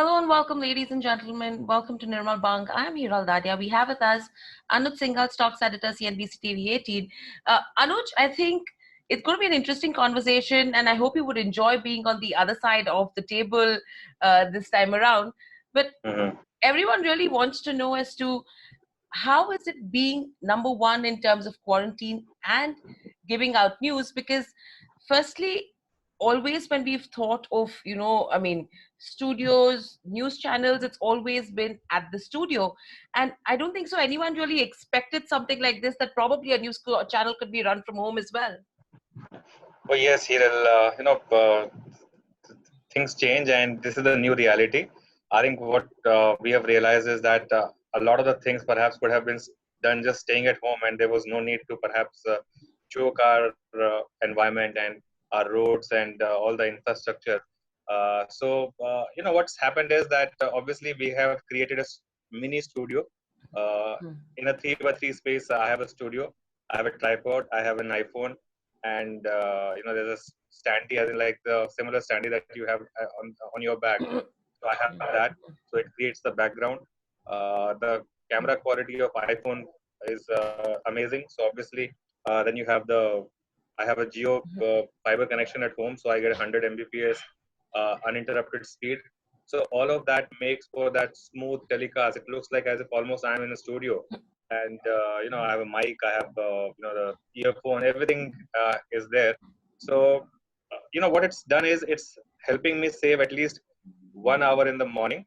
Hello and welcome, ladies and gentlemen. Welcome to Nirmal Bank. I am Hiral Dadia. We have with us Anuj Singal, Stocks Editor, CNBC TV18. Anuj, I think it's going to be an interesting conversation, and I hope you would enjoy being on the other side of the table this time around. But everyone really wants to know as to how is it being number one in terms of quarantine and giving out news? Because firstly, always when we've thought of, studios, news channels, it's always been at the studio. And I don't think so anyone really expected something like this, that probably a channel could be run from home as well. Oh yes, Hiral, things change and this is the new reality. I think what we have realized is that a lot of the things perhaps could have been done just staying at home, and there was no need to perhaps choke our environment and our roads and all the infrastructure. What's happened is that obviously we have created a mini studio in a 3x3 space. I have a studio, I have a tripod, I have an iPhone, and there's a standee, as in like the similar standee that you have on your back. So I have that. So it creates the background. The camera quality of iPhone is amazing. So obviously, then you have I have a Geo fiber connection at home, so I get 100 Mbps uninterrupted speed. So all of that makes for that smooth telecast. It looks like as if almost I'm in a studio. And I have a mic, I have the earphone, everything is there. So what it's done is it's helping me save at least 1 hour in the morning,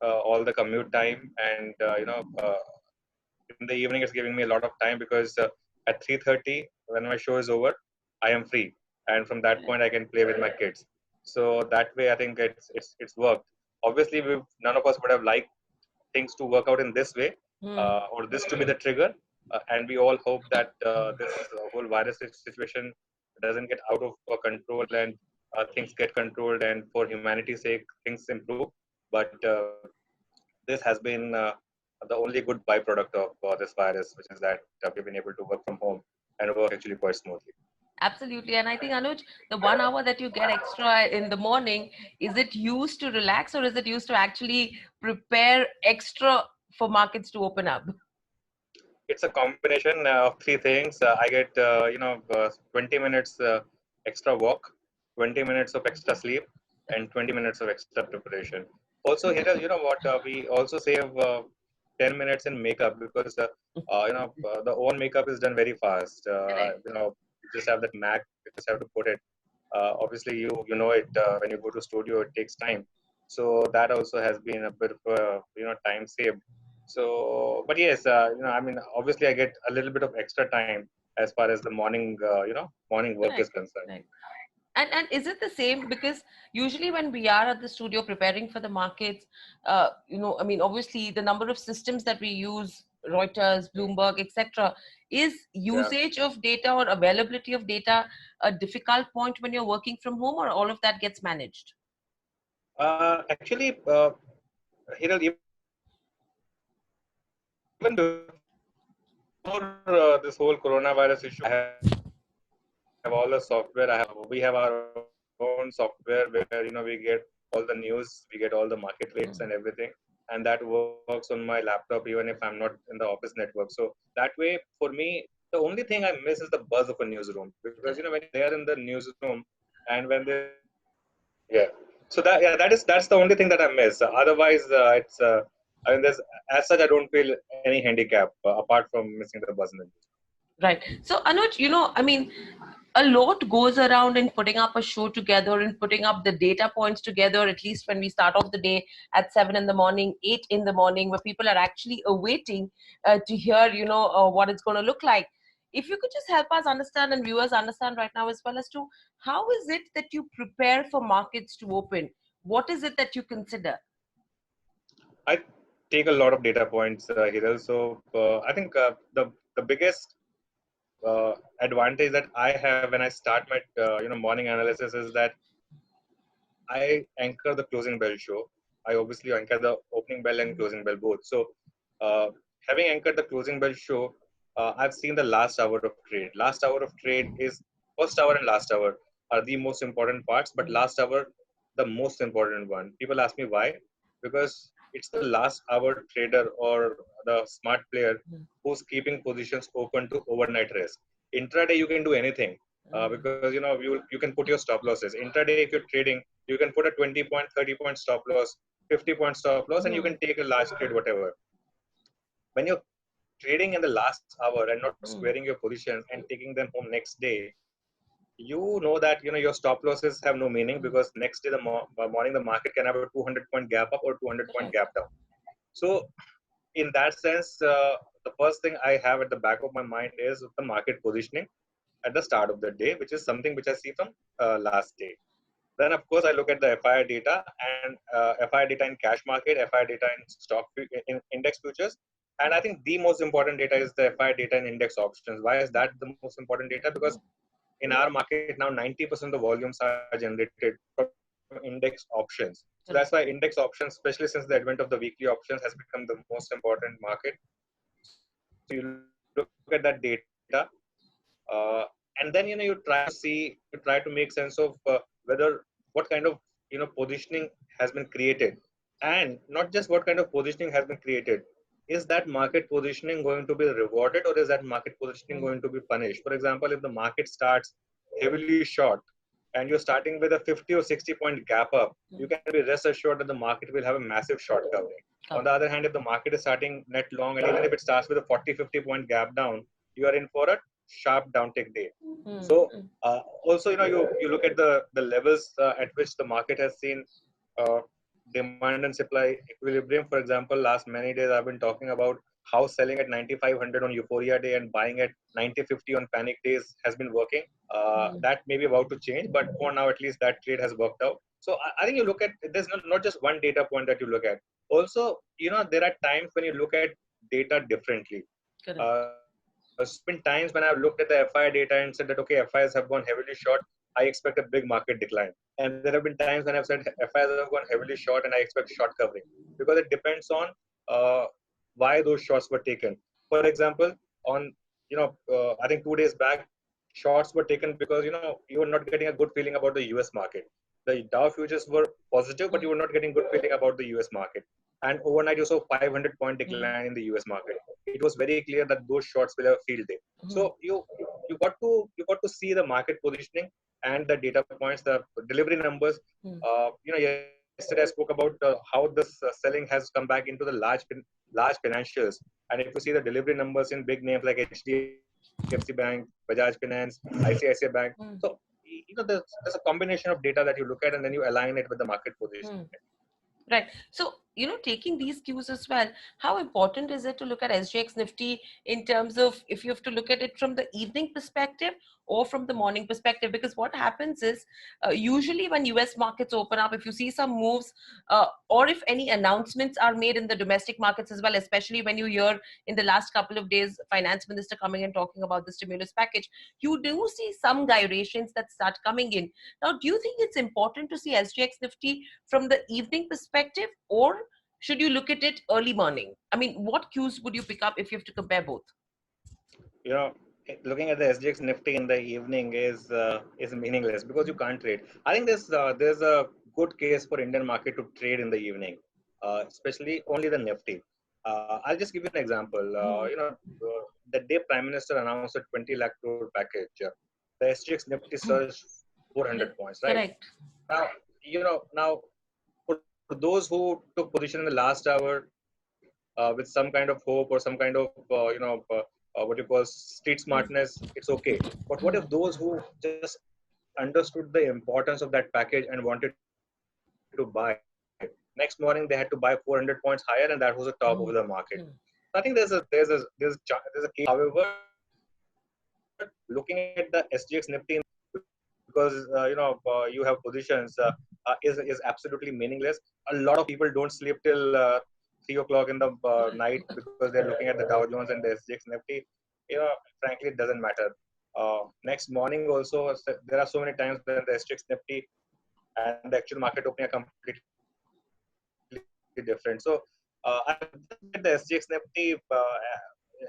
all the commute time, and in the evening it's giving me a lot of time because at 3:30 when my show is over, I am free, and from that point I can play with my kids. So that way I think it's worked. Obviously, none of us would have liked things to work out in this way, or this to be the trigger. And we all hope that this whole virus situation doesn't get out of control, and things get controlled, and for humanity's sake, things improve. But this has been the only good byproduct of this virus, which is that we've been able to work from home and work actually quite smoothly. Absolutely. And I think, Anuj, the 1 hour that you get extra in the morning, is it used to relax or is it used to actually prepare extra for markets to open up? It's a combination of three things. I get 20 minutes extra walk, 20 minutes of extra sleep, and 20 minutes of extra preparation. Also, here, you know what? We also save 10 minutes in makeup because the own makeup is done very fast. You just have that Mac, you just have to put it. Obviously, you know it when you go to studio, it takes time. So that also has been a bit of time saved. So, but yes, I mean, obviously, I get a little bit of extra time as far as the morning work is concerned. Right. And is it the same? Because usually when we are at the studio preparing for the markets, obviously the number of systems that we use, Reuters, Bloomberg, etc., is usage of data or availability of data a difficult point when you're working from home, or all of that gets managed? Actually, Hiral, even before this whole coronavirus issue, I have all the software. We have our own software where we get all the news, we get all the market rates and everything, and that works on my laptop even if I'm not in the office network. So that way, for me, the only thing I miss is the buzz of a newsroom, because when you're there in the newsroom and when they so that's the only thing that I miss. Otherwise, it's I mean, there's as such I don't feel any handicap apart from missing the buzz in the news. Right. So, Anuj, a lot goes around in putting up a show together and putting up the data points together, at least when we start off the day at 7 in the morning, 8 in the morning, where people are actually awaiting to hear, what it's going to look like. If you could just help us understand and viewers understand right now as well as to how is it that you prepare for markets to open? What is it that you consider? I take a lot of data points, Hiral. So I think the biggest advantage that I have when I start my morning analysis is that I anchor the closing bell show. I obviously anchor the opening bell and closing bell both. So having anchored the closing bell show, I've seen the last hour of trade. Last hour of trade is first hour and last hour are the most important parts, but last hour the most important one. People ask me why. because it's the last hour trader or the smart player Mm. who's keeping positions open to overnight risk. Intraday you can do anything because you can put your stop losses. Intraday if you're trading, you can put a 20 point, 30 point stop loss, 50 point stop loss, and you can take a large trade, whatever. When you're trading in the last hour and not squaring your positions and taking them home next day, you know that your stop losses have no meaning, because next day morning the market can have a 200 point gap up or 200 point Right. gap down. So in that sense, the first thing I have at the back of my mind is the market positioning at the start of the day, which is something which I see from last day. Then of course I look at the FI data and FI data in cash market, FI data in in index futures, and I think the most important data is the FI data in index options. Why is that the most important data? Because in our market now 90% of the volumes are generated from index options. So that's why index Correct. options, especially since the advent of the weekly options, has become the most important market. So you look at that data, and then you try to make sense of whether what kind of positioning has been created, and not just what kind of positioning has been created. Is that market positioning going to be rewarded, or is that market positioning going to be punished? For example, if the market starts heavily short and you're starting with a 50 or 60 point gap up, you can be rest assured that the market will have a massive short covering. On the other hand, if the market is starting net long, and even if it starts with a 40, 50 point gap down, you are in for a sharp downtick day. So also, you look at the levels at which the market has seen uh, demand and supply equilibrium. For example, last many days I've been talking about how selling at 9500 on euphoria day and buying at 9050 on panic days has been working. That may be about to change, but for now at least that trade has worked out. So I think you look at, there's not just one data point that you look at. Also, there are times when you look at data differently. Correct. So been times when I've looked at the FI data and said that, okay, FIs have gone heavily short, I expect a big market decline. And there have been times when I've said FIs have gone heavily short and I expect short covering, because it depends on uh, why those shots were taken. For example, on I think 2 days back, shots were taken because you were not getting a good feeling about the US market. The Dow futures were positive, but you were not getting good feeling about the US market. And overnight you saw 500 point decline in the US market. It was very clear that those shots will have a field day. So you got to see the market positioning and the data points, the delivery numbers. Yesterday I spoke about how this selling has come back into the large financials. And if you see the delivery numbers in big names like HDFC Bank, Bajaj Finance, ICICI Bank, so there's a combination of data that you look at, and then you align it with the market positioning. Right. So, taking these cues as well, how important is it to look at SGX Nifty in terms of if you have to look at it from the evening perspective or from the morning perspective? Because what happens is usually when US markets open up, if you see some moves or if any announcements are made in the domestic markets as well, especially when you hear in the last couple of days, finance minister coming and talking about the stimulus package, you do see some gyrations that start coming in. Now, do you think it's important to see SGX Nifty from the evening perspective, or should you look at it early morning? I mean, what cues would you pick up if you have to compare both? you know Looking at the SGX Nifty in the evening is meaningless because you can't trade. I think there's a good case for Indian market to trade in the evening, especially only the Nifty. I'll just give you an example. The day Prime Minister announced a 20 lakh crore package, the SGX Nifty surged 400 points, right? Correct. Now, now for those who took position in the last hour with some kind of hope or some kind of what you call street smartness, it's okay. But what if those who just understood the importance of that package and wanted to buy? Next morning they had to buy 400 points higher, and that was the top of the market. So I think there's a case for that. However, looking at the SGX Nifty in the evening, because you have positions is absolutely meaningless. A lot of people don't sleep till 3 o'clock in the night because they're looking at the Dow Jones and the SGX Nifty. Frankly, it doesn't matter. Next morning also, there are so many times when the SGX Nifty and the actual market opening are completely different. So I just look at the SGX Nifty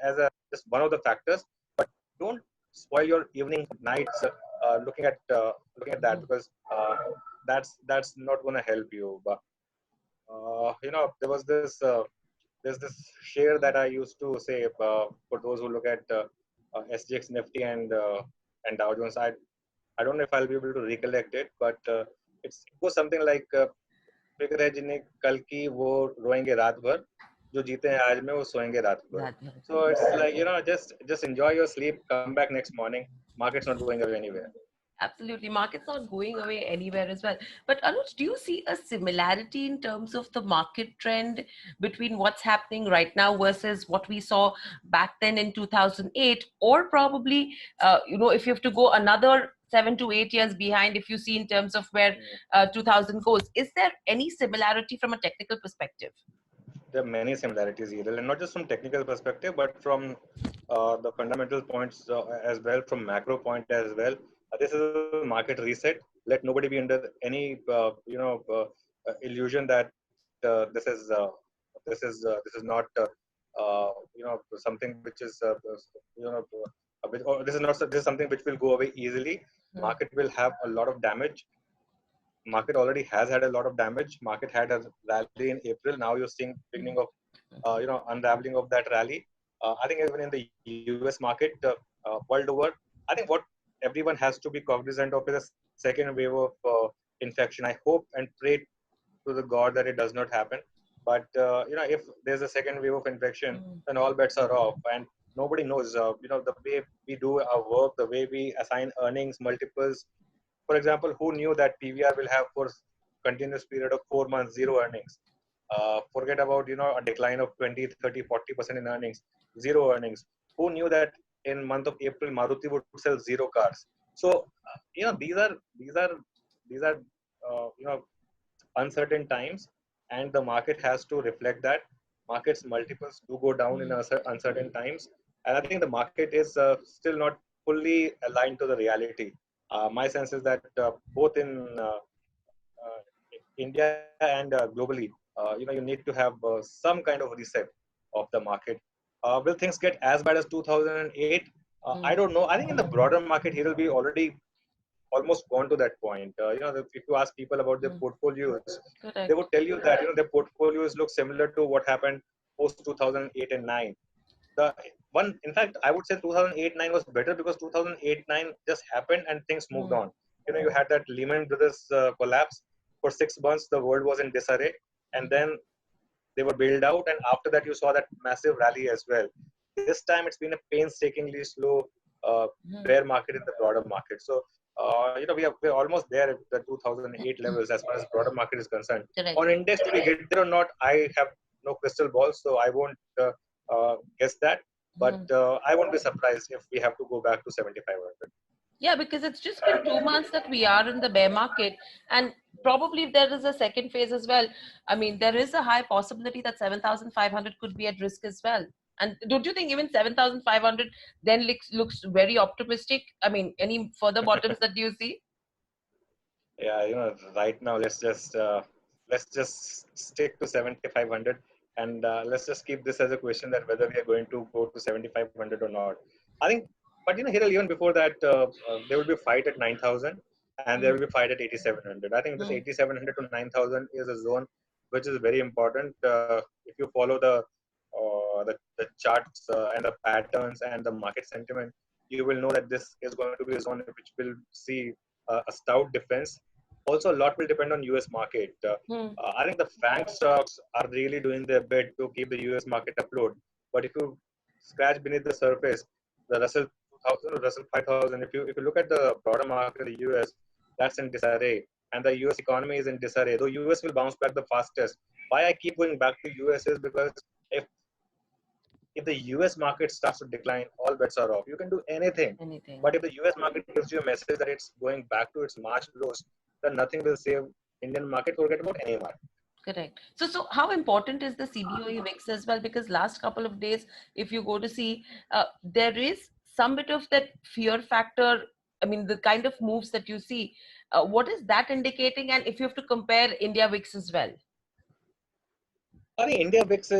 as a just one of the factors, but don't spoil your evenings and nights looking at that, because that's not going to help you. There was there's this share that I used to say for those who look at SGX Nifty and Dow Jones. I don't know if I'll be able to recollect it, but it goes something like फिक्र है जिन्हें कल की वो रोएंगे रात भर जो जीते हैं आज में वो सोएंगे रात भर. That So it's like just enjoy your sleep, come back next morning. Market's not going away anywhere. absolutely, market's not going away anywhere as well. But Anuj, do you see a similarity in terms of the market trend between what's happening right now versus what we saw back then in 2008, or probably, if you have to go another 7 to 8 years behind, if you see in terms of where 2000 goes, is there any similarity from a technical perspective? There are many similarities here, and not just from technical perspective, but from the fundamental points as well, from macro point as well. This is a market reset. Let nobody be under any illusion that this is not something which is this is something which will go away easily. Market will have a lot of damage. Market already has had a lot of damage. Market had a rally in April. Now you're seeing beginning of unraveling of that rally. I think even in the US market world over, I think what everyone has to be cognizant of is a second wave of infection. I hope and pray to the God that it does not happen. But if there's a second wave of infection, then all bets are off, and nobody knows. The way we do our work, the way we assign earnings multiples. For example, who knew that PVR will have for continuous period of 4 months zero earnings? Forget about a decline of 20, 30, 40% in earnings, zero earnings. Who knew that in month of April Maruti would sell zero cars? So these are uncertain times, and the market has to reflect that. Markets multiples do go down in uncertain times, and I think the market is still not fully aligned to the reality. My sense is that both in India and globally, you need to have some kind of reset of the market. Will things get as bad as 2008? I don't know. I think in the broader market, here will be already almost gone to that point. If you ask people about their portfolios, they Correct. would tell you that their portfolios look similar to what happened post 2008 and 9. The one, in fact, I would say 2008-9 was better because 2008-9 just happened and things moved on. You had that Lehman Brothers collapse. For 6 months, the world was in disarray, and then they were bailed out, and after that, you saw that massive rally as well. This time, it's been a painstakingly slow bear market in the broader market. So, we're almost there at the 2008 levels as far as broader market is concerned. Correct. On index, do we get there or not? I have no crystal ball, so I won't guess that. But I won't be surprised if we have to go back to 7,500. Yeah, because it's just been 2 months that we are in the bear market, and probably if there is a second phase as well, I mean, there is a high possibility that 7,500 could be at risk as well. And don't you think even 7,500 then looks very optimistic? I mean, any further bottoms that you see? Yeah, right now let's just stick to 7,500, and let's just keep this as a question that whether we are going to go to 7,500 or not. I think, but Hiral, even before that, there will be a fight at 9,000, and there will be a fight at 8,700. I think this 8,700 to 9,000 is a zone which is very important. If you follow the charts and the patterns and the market sentiment, you will know that this is going to be a zone which will see a stout defense. Also, a lot will depend on US market. I think the FANG stocks are really doing their bit to keep the US market afloat. But if you scratch beneath the surface, the Russell 2000 or Russell 5,000, if you look at the broader market of the US, that's in disarray, and the US economy is in disarray. Though US will bounce back the fastest. Why I keep going back to US is because if if the US market starts to decline, all bets are off. You can do anything. Anything. But if the US market gives you a message that it's going back to its March lows, then nothing will save Indian market. Forget about any market. Correct. So how important is the CBOE VIX as well? Because last couple of days, if you go to see, there is some bit of that fear factor. I mean, the kind of moves that you see, what is that indicating? And if you have to compare India VIX as well. I think India VIX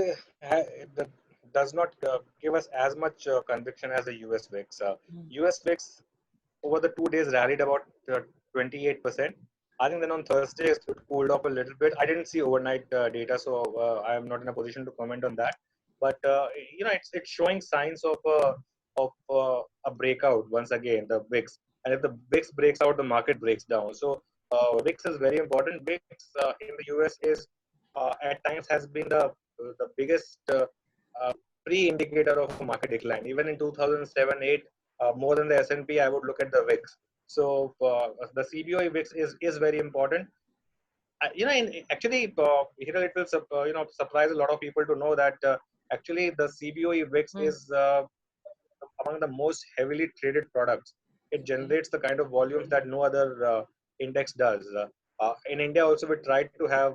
does not give us as much conviction as the US VIX. US VIX over the 2 days rallied about 28%. I think then on Thursday it cooled off a little bit. I didn't see overnight data, so I am not in a position to comment on that. But it's showing signs of a breakout once again. The VIX, and if the VIX breaks out, the market breaks down. So VIX is very important. VIX in the US is at times has been the biggest pre-indicator of a market decline. Even in 2007-8, more than the S&P, I would look at the VIX. So the CBOE VIX is very important. Actually, Hiral, it will surprise a lot of people to know that actually the CBOE VIX is among the most heavily traded products. It generates the kind of volumes that no other index does. In India, also we tried to have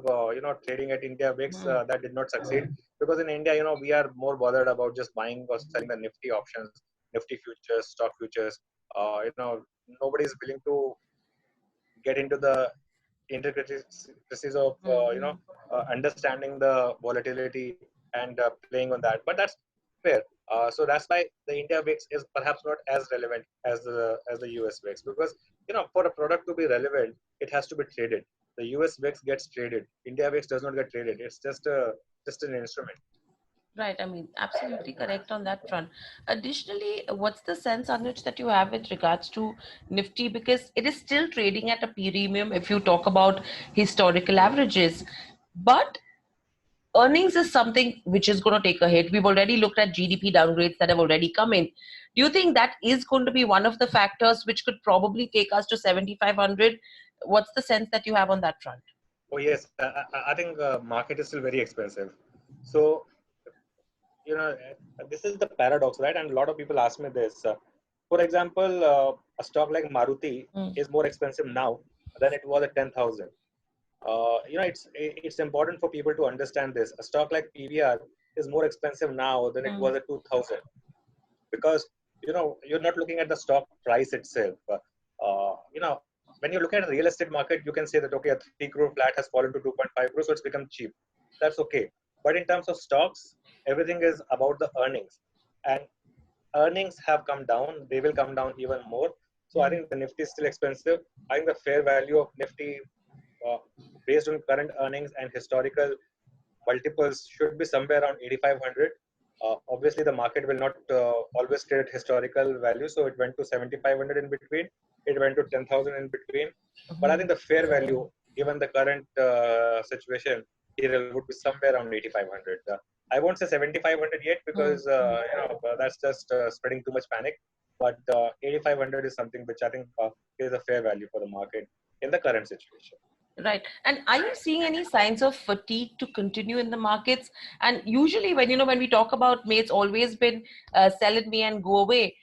trading at India VIX that did not succeed, because in India, we are more bothered about just buying or selling the Nifty options, Nifty futures, stock futures. Nobody is willing to get into the intricacies of understanding the volatility and playing on that. But that's fair. So that's why the India VIX is perhaps not as relevant as the US VIX, because for a product to be relevant, it has to be traded. The US VIX gets traded. India VIX does not get traded. It's just an instrument. Right. I mean, absolutely correct on that front. Additionally, what's the sense, Anuj, that you have with regards to Nifty? Because it is still trading at a premium if you talk about historical averages. But earnings is something which is going to take a hit. We've already looked at GDP downgrades that have already come in. Do you think that is going to be one of the factors which could probably take us to 7,500? What's the sense that you have on that front? Oh yes, I think market is still very expensive. So this is the paradox, right? And a lot of people ask me this. For example, a stock like Maruti is more expensive now than it was at 10,000. It's important for people to understand this. A stock like PVR is more expensive now than it was at 2000, because you're not looking at the stock price itself. When you look at a real estate market, you can say that okay, a 3 crore flat has fallen to 2.5 crores, so it's become cheap. That's okay. But in terms of stocks, everything is about the earnings, and earnings have come down. They will come down even more. So I think the Nifty is still expensive. I think the fair value of Nifty, uh, based on current earnings and historical multiples, should be somewhere around 8,500. Obviously, the market will not always trade at historical value, so it went to 7,500 in between. It went to 10,000 in between. But I think the fair value, given the current situation, it would be somewhere around 8,500. I won't say 7,500 yet, because that's just spreading too much panic. But 8,500 is something which I think is a fair value for the market in the current situation. Right. And are you seeing any signs of fatigue to continue in the markets? And usually when we talk about May, it's always been sell in May and go away.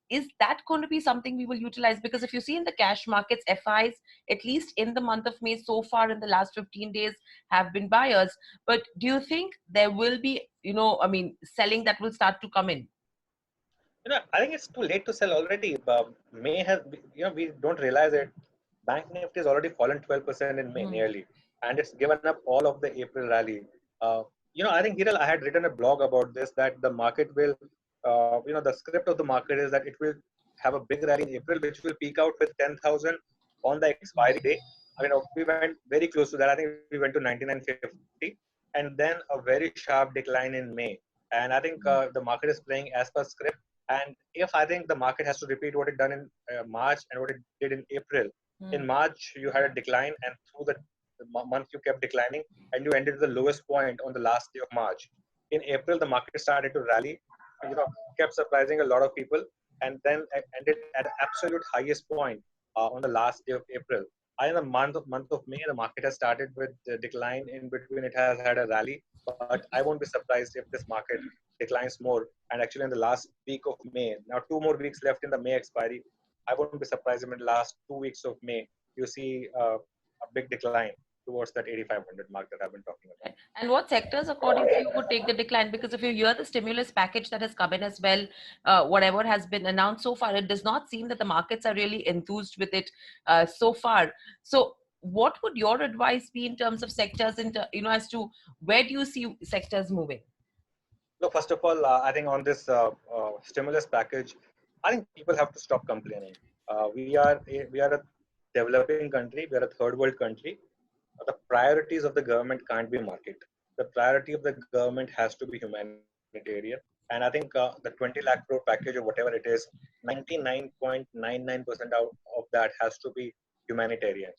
Is that going to be something we will utilize? Because if you see in the cash markets, FIs, at least in the month of May so far in the last 15 days, have been buyers. But do you think there will be, selling that will start to come in? I think it's too late to sell already. May has, we don't realize it. Bank Nifty has already fallen 12% in May nearly, and it's given up all of the April rally. I think Hiral, I had written a blog about this, that the market will, the script of the market is that it will have a big rally in April, which will peak out with 10,000 on the expiry day. I mean, we went very close to that. I think we went to 99.50, and then a very sharp decline in May. And I think the market is playing as per script. And if I think the market has to repeat what it done in March and what it did in April. In March, you had a decline, and through the month you kept declining, and you ended the lowest point on the last day of March. In April, the market started to rally, kept surprising a lot of people, and then ended at the absolute highest point on the last day of April. In the month of May, the market has started with the decline. In between, it has had a rally, but I won't be surprised if this market declines more. And actually, in the last week of May, now 2 more weeks left in the May expiry, I won't be surprised if in the last 2 weeks of May you see a big decline towards that 8,500 mark that I've been talking about. And what sectors, according to you, would take the decline? Because if you hear the stimulus package that has come in as well, whatever has been announced so far, it does not seem that the markets are really enthused with it so far. So what would your advice be in terms of sectors, as to where do you see sectors moving? So first of all, I think on this stimulus package, I think people have to stop complaining. We are developing country, we are a third world country. The priorities of the government can't be market. The priority of the government has to be humanitarian. And I think the 20 lakh crore package or whatever it is, 99.99% out of that has to be humanitarian.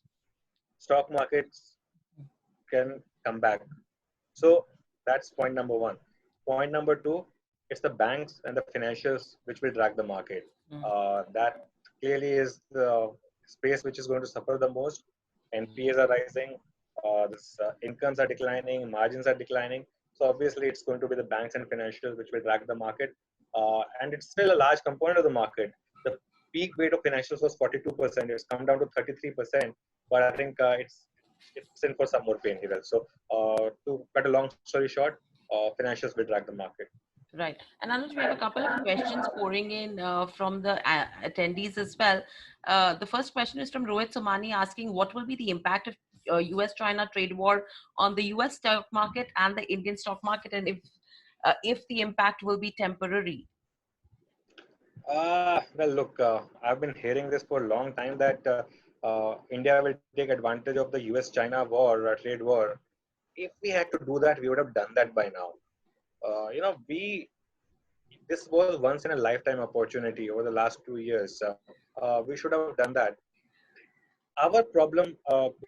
Stock markets can come back. So that's point number one. Point number two, it's the banks and the financials which will drag the market. That clearly is the space which is going to suffer the most. NPAs are rising, incomes are declining, margins are declining. So obviously, it's going to be the banks and financials which will drag the market, and it's still a large component of the market. The peak weight of financials was 42%. It's come down to 33%, but I think it's in for some more pain here. So to cut a long story short, financials will drag the market. Right. And Anuj, we have a couple of questions pouring in from the attendees as well. The first question is from Rohit Somani asking what will be the impact of US-China trade war on the US stock market and the Indian stock market, and if the impact will be temporary. Well, look, I've been hearing this for a long time that India will take advantage of the US-China war, trade war. If we had to do that, we would have done that by now. We this was once in a lifetime opportunity over the last 2 years. We should have done that. Our problem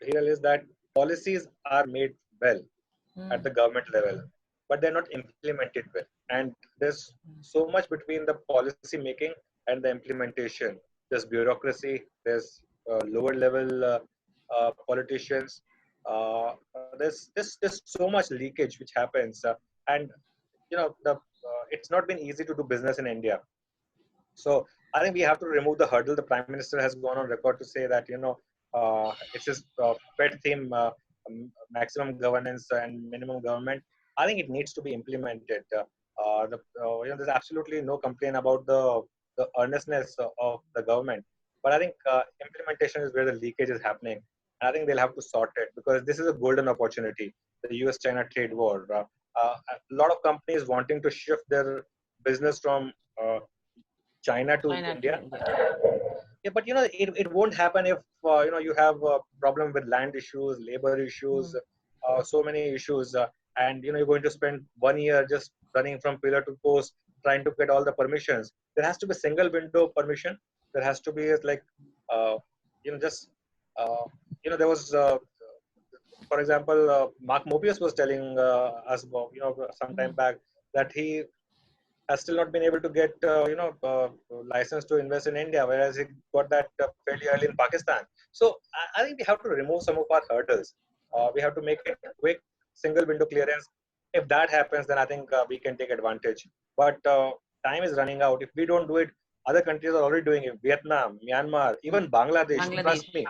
here is that policies are made well at the government level, but they're not implemented well. And there's so much between the policy making and the implementation. There's bureaucracy. There's lower level politicians. There's so much leakage which happens, and the it's not been easy to do business in India. So I think we have to remove the hurdle. The Prime Minister has gone on record to say that it's his pet theme, maximum governance and minimum government. I think it needs to be implemented. There's absolutely no complaint about the earnestness of the government, but I think implementation is where the leakage is happening. And I think they'll have to sort it because this is a golden opportunity. The U.S.-China trade war. A lot of companies wanting to shift their business from China to China to India. India. Yeah, but it won't happen if you have a problem with land issues, labor issues, so many issues, and you're going to spend 1 year just running from pillar to post trying to get all the permissions. There has to be single window permission. There has to be like just there was for example, Mark Mobius was telling us about, some time back that he has still not been able to get license to invest in India, whereas he got that fairly early in Pakistan. So I think we have to remove some of our hurdles. We have to make it quick, single window clearance. If that happens, then I think we can take advantage. But time is running out. If we don't do it, other countries are already doing it. Vietnam, Myanmar, even Bangladesh. Bangladesh. Trust me,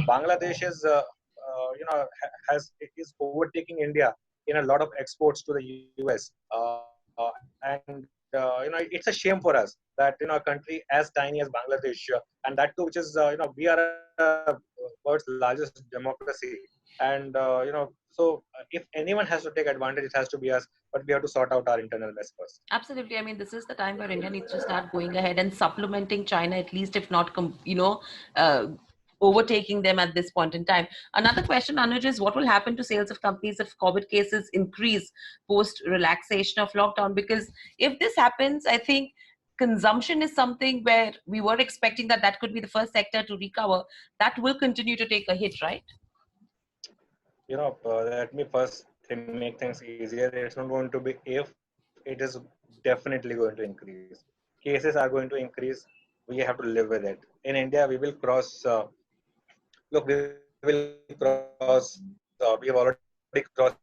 Bangladesh is overtaking India in a lot of exports to the US. And it's a shame for us that a country as tiny as Bangladesh, and that too, which is we are world's largest democracy, and so if anyone has to take advantage, it has to be us. But we have to sort out our internal mess first. Absolutely. I mean, this is the time where India needs to start going ahead and supplementing China, at least, if not, overtaking them at this point in time. Another question, Anuj, is what will happen to sales of companies if COVID cases increase post relaxation of lockdown? Because if this happens, I think consumption is something where we were expecting that could be the first sector to recover. That will continue to take a hit, right? Let me first make things easier. It's not going to be if, it is definitely going to increase. Cases are going to increase. We have to live with it. In India, we will cross. Look, we will cross. We have already crossed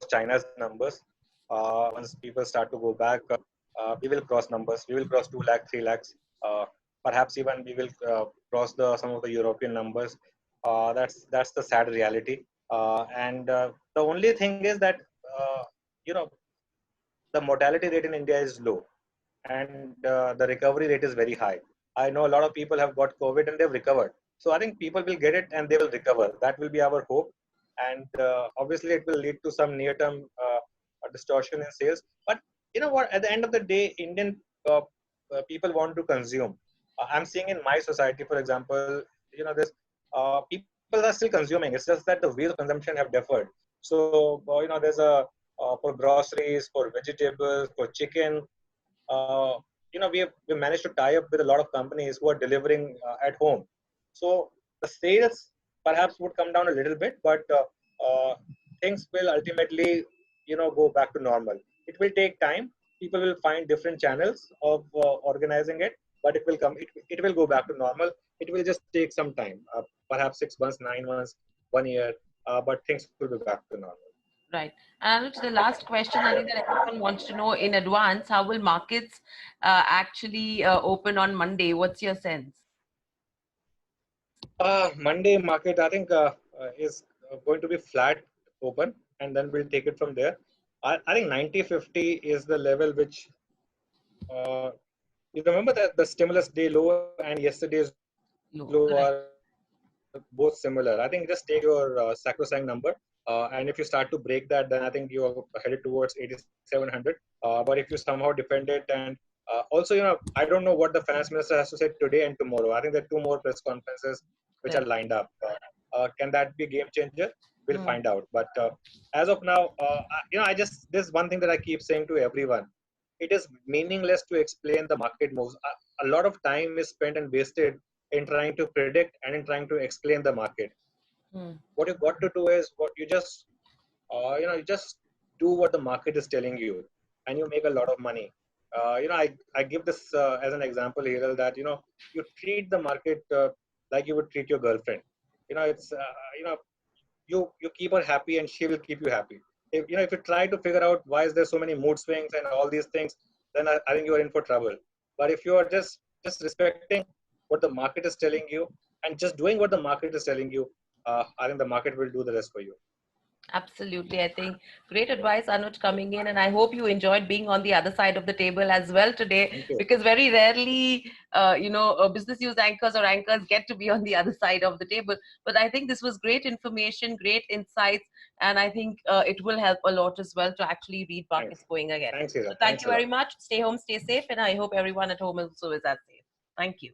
China's numbers. Once people start to go back, we will cross numbers. We will cross 2 lakh, 3 lakhs. Perhaps even we will cross some of the European numbers. That's the sad reality. And the only thing is that you know the mortality rate in India is low, and the recovery rate is very high. I know a lot of people have got COVID and they've recovered. So I think people will get it and they will recover. That will be our hope. And obviously, it will lead to some near-term distortion in sales. But you know what? At the end of the day, Indian people want to consume. I'm seeing in my society, for example, there's people are still consuming. It's just that the ways of consumption have differed. So there's a for groceries, for vegetables, for chicken. We managed to tie up with a lot of companies who are delivering at home. So the sales perhaps would come down a little bit, but things will ultimately go back to normal. It will take time. People will find different channels of organizing it, but it will go back to normal. It will just take some time, perhaps 6 months, 9 months, 1 year, but things will be back to normal. Right. And Anuj, the last question I think that everyone wants to know in advance, how will markets actually open on Monday? What's your sense? Monday market, I think, is going to be flat open, and then we'll take it from there. I think 90-50 is the level which you remember that the stimulus day low and yesterday's low are No, both correct. similar. I think just take your sacrosanct number, and if you start to break that, then I think you are headed towards 8,700. But if you somehow defend it, and also, I don't know what the finance minister has to say today and tomorrow. I think there are two more press conferences which are lined up. Correct. Can that be a game changer? We'll find out. Hmm. But as of now, there's one thing that I keep saying to everyone: it is meaningless to explain the market moves. A lot of time is spent and wasted in trying to predict and in trying to explain the market. Hmm. What you got to do is you just do what the market is telling you, and you make a lot of money. I give this as an example here, that you treat the market like you would treat your girlfriend. It's you keep her happy and she will keep you happy. If you try to figure out why is there so many mood swings and all these things, then I think you are in for trouble. But if you are just respecting what the market is telling you and just doing what the market is telling you, I think the market will do the rest for you. Absolutely. I think great advice, Anuj, coming in. And I hope you enjoyed being on the other side of the table as well today, Thank you. because very rarely, business news anchors or anchors get to be on the other side of the table. But I think this was great information, great insights. And I think it will help a lot as well to actually read Thanks. markets going ahead. Thanks, So Hira. thank Thanks you a lot. very much. Stay home, stay safe. And I hope everyone at home also is as safe. Thank you.